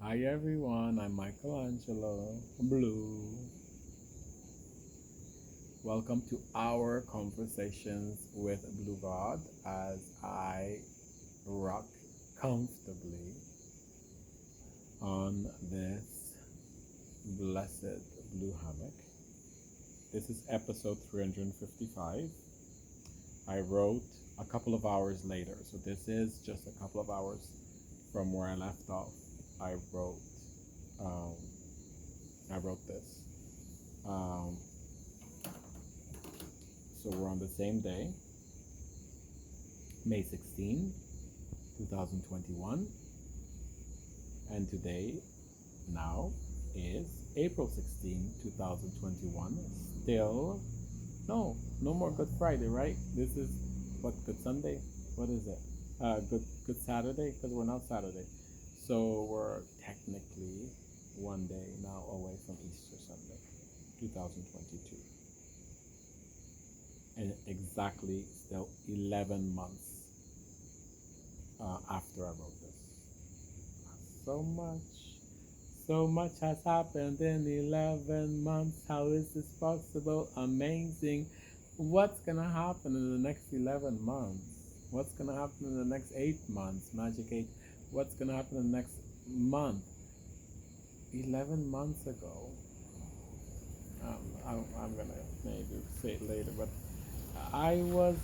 Hi everyone, I'm Michelangelo Blue. Welcome to our conversations with BlueGod as I rock comfortably on this blessed blue hammock. This is episode 355. I wrote a couple of hours later, so this is just a couple of hours from where I left off. I wrote um, I wrote this. Um, so we're on the same day, May 16, 2021, and today, now, is April 16, 2021. Still, no more Good Friday, right? This is what, Good Sunday? What is it? Good Saturday, because we're not Saturday. So we're technically one day now away from Easter Sunday, 2022. And exactly still 11 months after I wrote this. So much has happened in 11 months. How is this possible? Amazing. What's gonna happen in the next 11 months? What's gonna happen in the next 8 months? Magic 8. What's gonna happen in the next month? 11 months ago. I'm gonna maybe say it later, but I was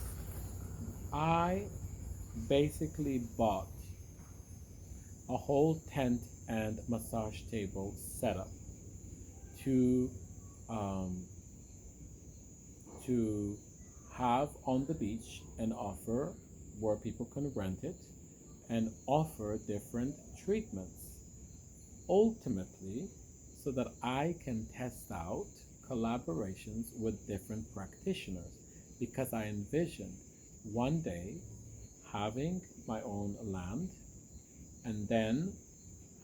I basically bought a whole tent and massage table setup to um, to have on the beach and offer where people can rent it and offer different treatments. Ultimately, so that I can test out collaborations with different practitioners because I envisioned one day having my own land and then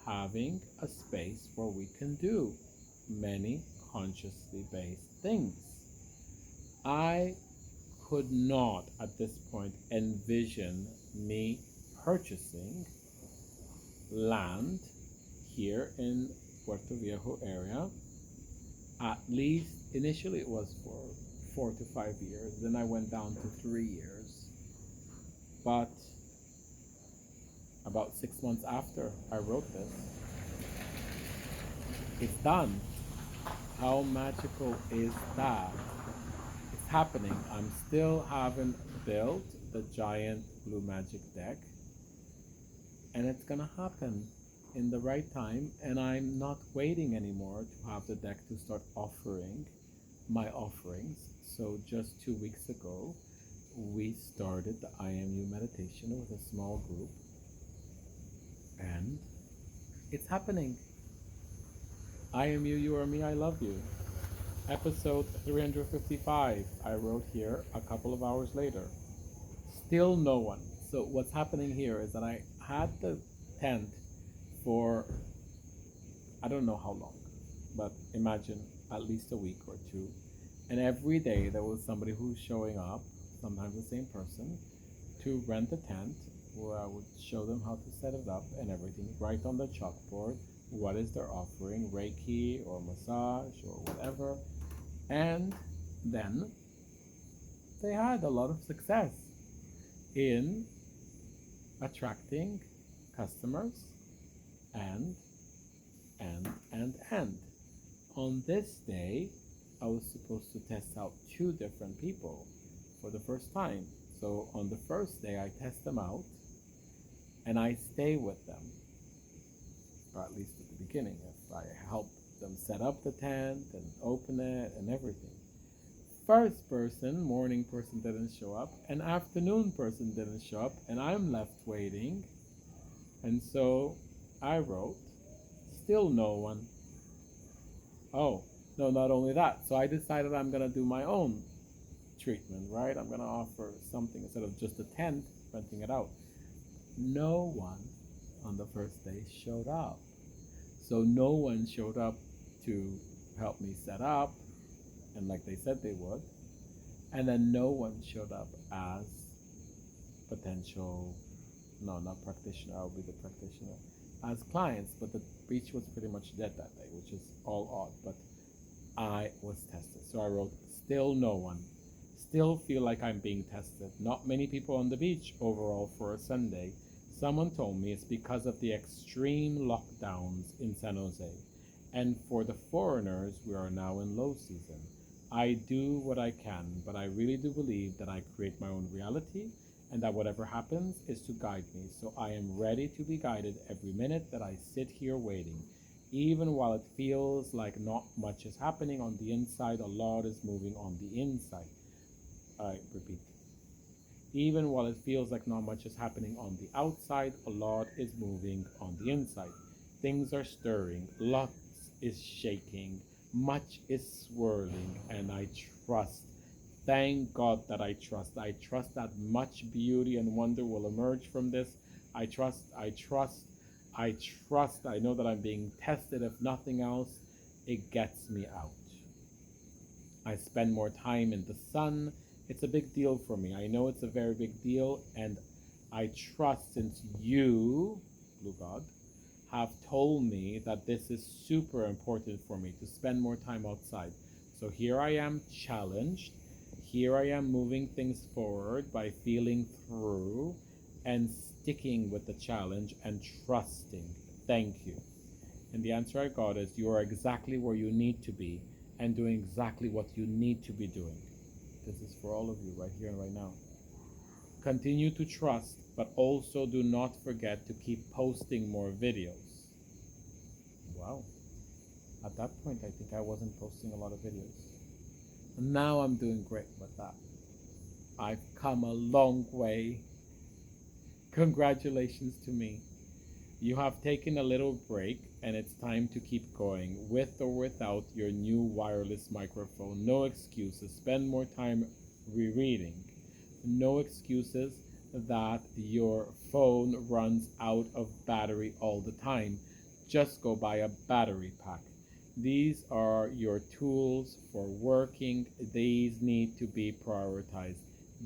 having a space where we can do many consciously based things. I could not at this point envision me purchasing land here in Puerto Viejo area. At least initially it was for 4 to 5 years, then I went down to 3 years. But about 6 months after I wrote this, it's done. How magical is that? It's happening. I'm still haven't built the giant blue magic deck, and it's gonna happen in the right time. And I'm not waiting anymore to have the deck to start offering my offerings. So just 2 weeks ago, we started the IMU meditation with a small group, and it's happening. IMU, you are me, I love you. Episode 355, I wrote here a couple of hours later. Still no one. So what's happening here is that I had the tent for I don't know how long, but imagine at least a week or two. And every day there was somebody who's showing up, sometimes the same person, to rent a tent where I would show them how to set it up and everything, right on the chalkboard. What is their offering, Reiki or massage or whatever. And then they had a lot of success in attracting customers and and on this day I was supposed to test out two different people for the first time. So on the first day I test them out and I stay with them, or at least at the beginning, if I help them set up the tent and open it and everything. First person, morning person, didn't show up, and afternoon person didn't show up, and I'm left waiting. And so I wrote, still no one. Oh, no, not only that. So I decided I'm going to do my own treatment, right? I'm going to offer something instead of just a tent, renting it out. No one on the first day showed up. So no one showed up to help me set up, and like they said they would. And then no one showed up as potential, no, not practitioner, I'll be the practitioner, as clients, but the beach was pretty much dead that day, which is all odd. But I was tested. So I wrote, still no one. Still feel like I'm being tested. Not many people on the beach overall for a Sunday. Someone told me it's because of the extreme lockdowns in San Jose. And for the foreigners, we are now in low season. I do what I can, but I really do believe that I create my own reality and that whatever happens is to guide me. So I am ready to be guided every minute that I sit here waiting. Even while it feels like not much is happening on the inside, a lot is moving on the inside. I repeat. Even while it feels like not much is happening on the outside, a lot is moving on the inside. Things are stirring, lots is shaking, much is swirling, and I trust. Thank God that I trust. I trust that much beauty and wonder will emerge from this. I trust, I trust, I trust. I know that I'm being tested. If nothing else, it gets me out. I spend more time in the sun. It's a big deal for me. I know it's a very big deal, and I trust since you, BlueGod, have told me that this is super important for me to spend more time outside. So here I am challenged. Here I am moving things forward by feeling through and sticking with the challenge and trusting. Thank you. And the answer I got is you are exactly where you need to be and doing exactly what you need to be doing. This is for all of you right here and right now. Continue to trust, but also do not forget to keep posting more videos. Wow. At that point, I think I wasn't posting a lot of videos. And now I'm doing great with that. I've come a long way. Congratulations to me. You have taken a little break and it's time to keep going with or without your new wireless microphone. No excuses. Spend more time rereading. No excuses that your phone runs out of battery all the time. Just go buy a battery pack. These are your tools for working. These need to be prioritized.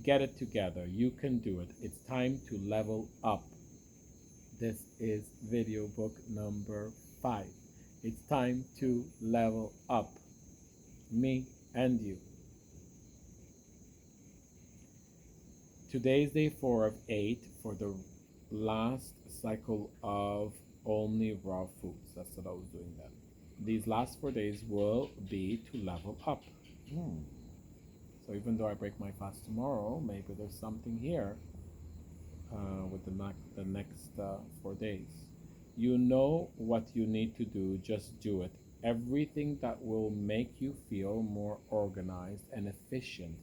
Get it together. You can do it. It's time to level up. This is video book number 5. It's time to level up. Me and you. Today's day 4 of 8 for the last cycle of only raw foods. That's what I was doing then. These last 4 days will be to level up. So even though I break my fast tomorrow, maybe there's something here with the next 4 days. You know what you need to do, just do it. Everything that will make you feel more organized and efficient.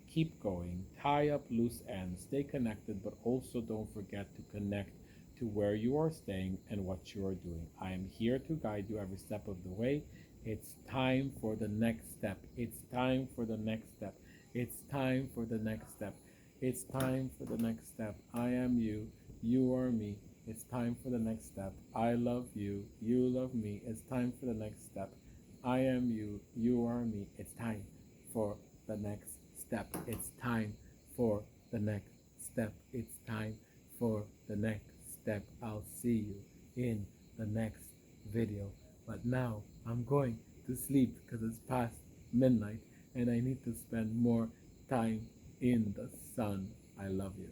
Keep going, tie up loose ends, stay connected, but also don't forget to connect to where you are staying and what you are doing. I am here to guide you every step of the way. It's time for the next step. It's time for the next step. It's time for the next step. It's time for the next step. I am you. You are me. It's time for the next step. I love you. You love me. It's time for the next step. I am you. You are me. It's time for the next step. It's time for the next step. It's time for the next step. I'll see you in the next video. But now I'm going to sleep because it's past midnight and I need to spend more time in the sun. I love you.